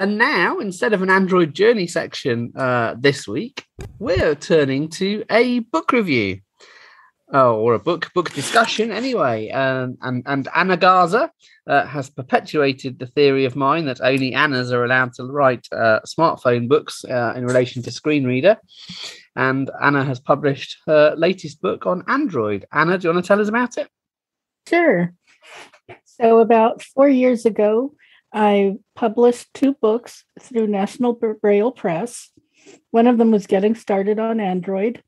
And now, instead of an Android Journey section this week, we're turning to a book review. Or a book discussion, anyway. And Ana Garza has perpetuated the theory of mine that only Annas are allowed to write smartphone books in relation to screen reader. And Ana has published her latest book on Android. Ana, do you want to tell us about it? Sure. So about 4 years ago, I published 2 books through National Braille Press. One of them was Getting Started on Android,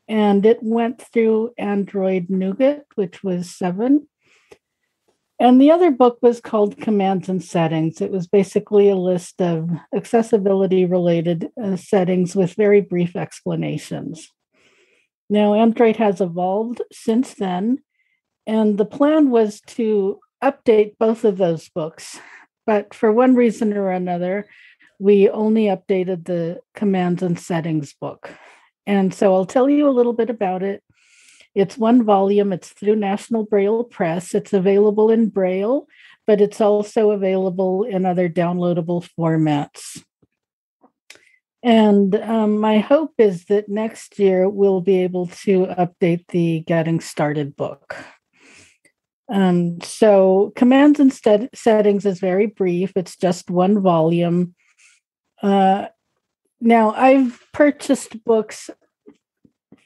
and it went through Android Nougat, which was 7. And the other book was called Commands and Settings. It was basically a list of accessibility-related settings with very brief explanations. Now, Android has evolved since then, and the plan was to update both of those books. But for one reason or another, we only updated the Commands and Settings book. And so I'll tell you a little bit about it. It's 1 volume. It's through National Braille Press. It's available in Braille, but it's also available in other downloadable formats. And my hope is that next year we'll be able to update the Getting Started book. So Commands and Settings is very brief. It's just 1 volume. Now, I've purchased books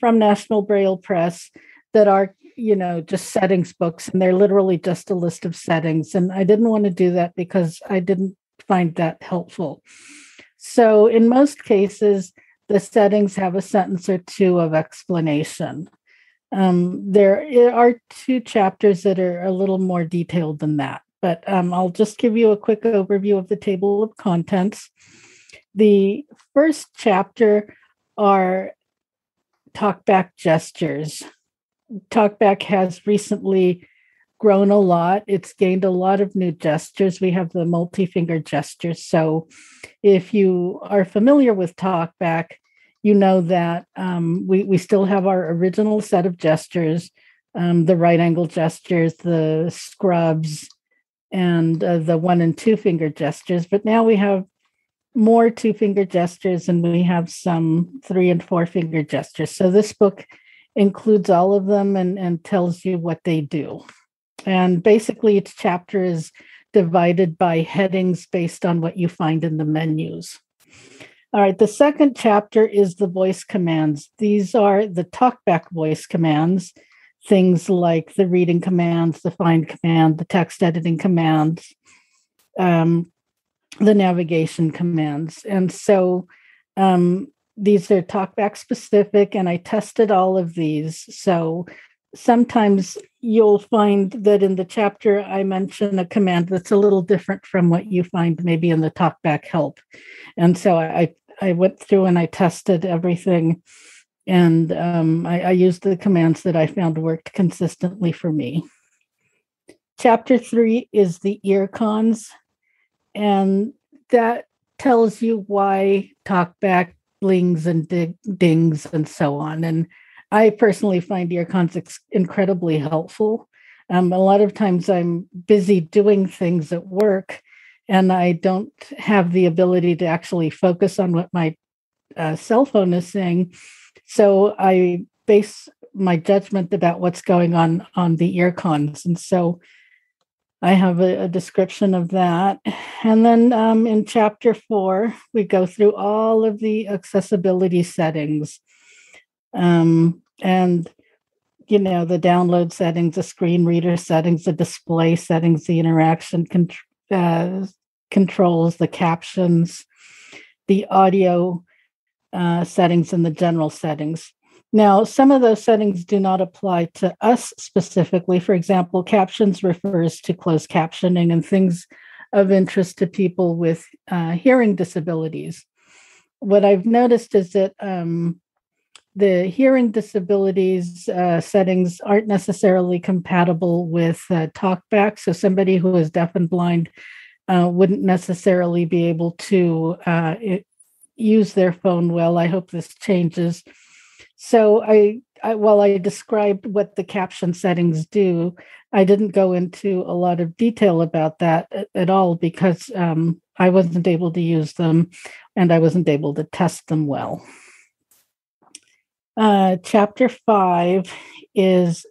from National Braille Press that are, just settings books, and they're literally just a list of settings. And I didn't want to do that because I didn't find that helpful. So in most cases, the settings have a sentence or 2 of explanation. There are 2 chapters that are a little more detailed than that, but I'll just give you a quick overview of the table of contents. The first chapter are talkback gestures. Talkback has recently grown a lot. It's gained a lot of new gestures. We have the multi-finger gestures. So if you are familiar with talkback, you know that we still have our original set of gestures, the right angle gestures, the scrubs, and the 1 and 2 finger gestures. But now we have more 2 finger gestures, and we have some 3 and 4 finger gestures. So this book includes all of them and tells you what they do. And basically each chapter is divided by headings based on what you find in the menus. All right, the second chapter is the voice commands. These are the talkback voice commands, things like the reading commands, the find command, the text editing commands, the navigation commands. And so these are talkback specific, and I tested all of these. So sometimes you'll find that in the chapter I mention a command that's a little different from what you find maybe in the talkback help. And so I went through and I tested everything, and I used the commands that I found worked consistently for me. Chapter 3 is the ear cons, and that tells you why talkback blings and dings and so on. And I personally find ear cons incredibly helpful. A lot of times I'm busy doing things at work, and I don't have the ability to actually focus on what my cell phone is saying. So I base my judgment about what's going on the ear cons. And so I have a description of that. And then in chapter 4, we go through all of the accessibility settings. And the download settings, the screen reader settings, the display settings, the interaction controls, the captions, the audio settings, and the general settings. Now, some of those settings do not apply to us specifically. For example, captions refers to closed captioning and things of interest to people with hearing disabilities. What I've noticed is that the hearing disabilities settings aren't necessarily compatible with talkback. So somebody who is deaf and blind wouldn't necessarily be able to use their phone well. I hope this changes. So I while I described what the caption settings do, I didn't go into a lot of detail about that at all because I wasn't able to use them and I wasn't able to test them well. Chapter 5 is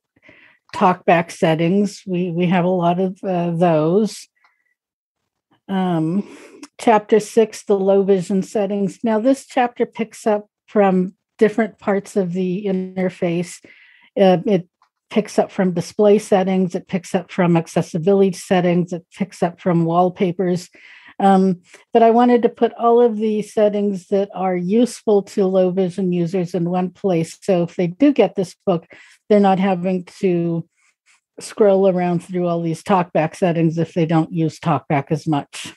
talkback settings. We have a lot of those. Chapter 6, the low vision settings. Now, this chapter picks up from different parts of the interface. It picks up from display settings. It picks up from accessibility settings. It picks up from wallpapers. But I wanted to put all of the settings that are useful to low vision users in one place. So if they do get this book, they're not having to scroll around through all these talkback settings if they don't use talkback as much.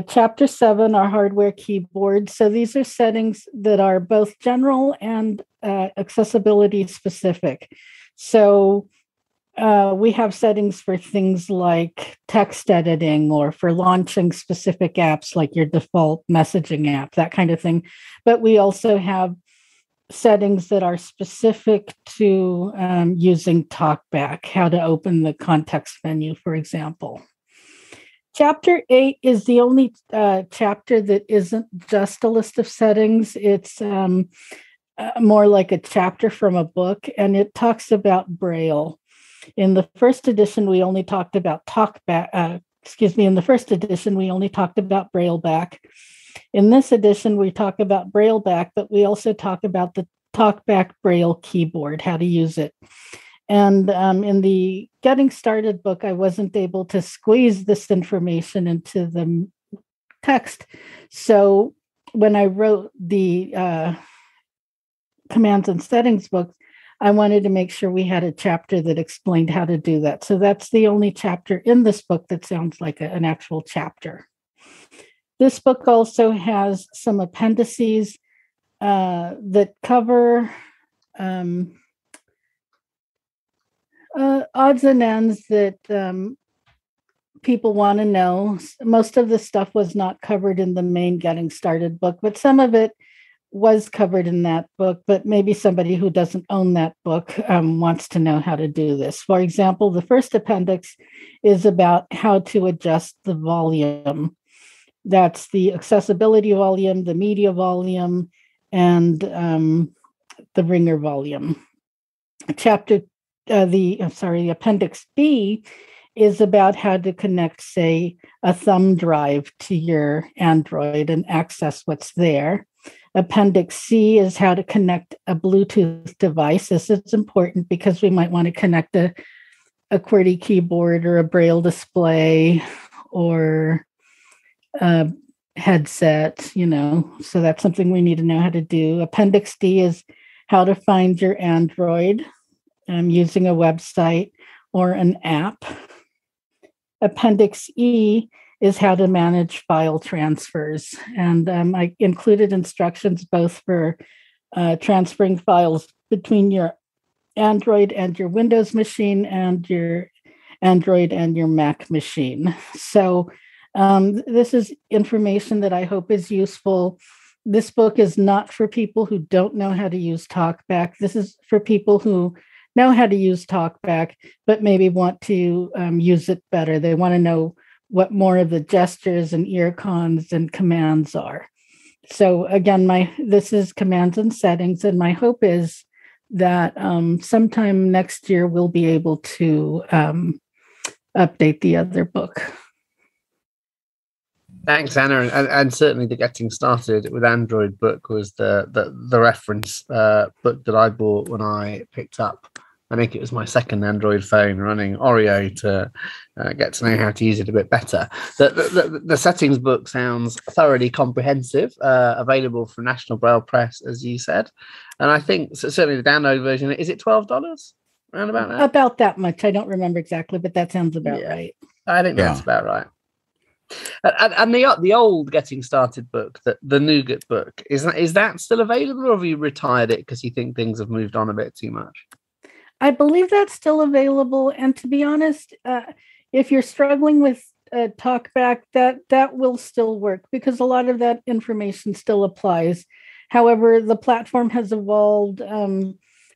Chapter 7 are hardware keyboards. So these are settings that are both general and accessibility specific. So we have settings for things like text editing or for launching specific apps like your default messaging app, that kind of thing. But we also have settings that are specific to using TalkBack, how to open the context menu, for example. Chapter 8 is the only chapter that isn't just a list of settings. It's more like a chapter from a book, and it talks about Braille. In the first edition, we only talked about in the first edition, we only talked about Brailleback. In this edition, we talk about Brailleback, but we also talk about the TalkBack Braille keyboard, how to use it. And in the Getting Started book, I wasn't able to squeeze this information into the text. So when I wrote the commands and settings book, I wanted to make sure we had a chapter that explained how to do that. So that's the only chapter in this book that sounds like an actual chapter. This book also has some appendices that cover odds and ends that people want to know. Most of the stuff was not covered in the main Getting Started book, but some of it was covered in that book, but maybe somebody who doesn't own that book wants to know how to do this. For example, the first appendix is about how to adjust the volume. That's the accessibility volume, the media volume, and the ringer volume. The appendix B is about how to connect, say, a thumb drive to your Android and access what's there. Appendix C is how to connect a Bluetooth device. This is important because we might want to connect a QWERTY keyboard or a Braille display or a headset, so that's something we need to know how to do. Appendix D is how to find your Android using a website or an app. Appendix E is how to manage file transfers. And I included instructions both for transferring files between your Android and your Windows machine and your Android and your Mac machine. So this is information that I hope is useful. This book is not for people who don't know how to use TalkBack. This is for people who know how to use TalkBack, but maybe want to use it better. They want to know what more of the gestures and ear cons and commands are. So again, this is commands and settings, and my hope is that sometime next year we'll be able to update the other book. Thanks, Anna, and certainly the Getting Started with Android book was the reference book that I bought when I picked up. I think it was my second Android phone running Oreo to get to know how to use it a bit better. The settings book sounds thoroughly comprehensive, available from National Braille Press, as you said. And I think certainly the download version, is it $12? Around about that? About that much. I don't remember exactly, but that sounds about right. I think that's about right. And the old Getting Started book, the Nougat book, is that still available, or have you retired it because you think things have moved on a bit too much? I believe that's still available. And to be honest, if you're struggling with TalkBack, that will still work because a lot of that information still applies. However, the platform has evolved.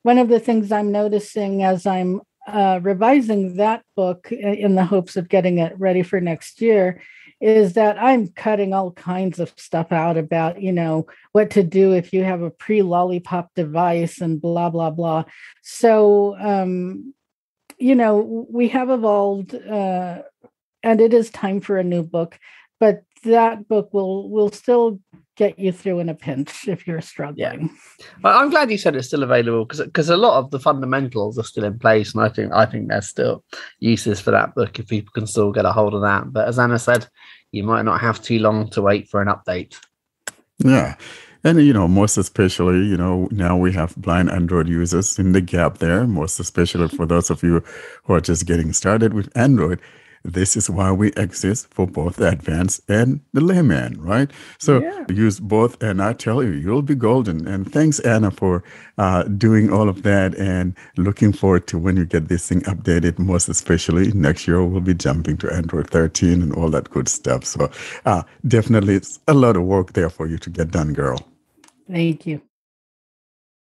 one of the things I'm noticing as I'm revising that book in the hopes of getting it ready for next year is that I'm cutting all kinds of stuff out about, what to do if you have a pre-lollipop device and blah, blah, blah. So, we have evolved and it is time for a new book, but that book will still get you through in a pinch if you're struggling. Yeah. Well, I'm glad you said it's still available because a lot of the fundamentals are still in place, and I think there's still uses for that book if people can still get a hold of that. But as Anna said, you might not have too long to wait for an update. Yeah. And, most especially, now we have blind Android users in the gap there, most especially for those of you who are just getting started with Android. This is why we exist for both the advanced and the layman, right? So use both, and I tell you, you'll be golden. And thanks, Anna, for doing all of that, and looking forward to when you get this thing updated, most especially next year, we'll be jumping to Android 13 and all that good stuff. So definitely it's a lot of work there for you to get done, girl. Thank you.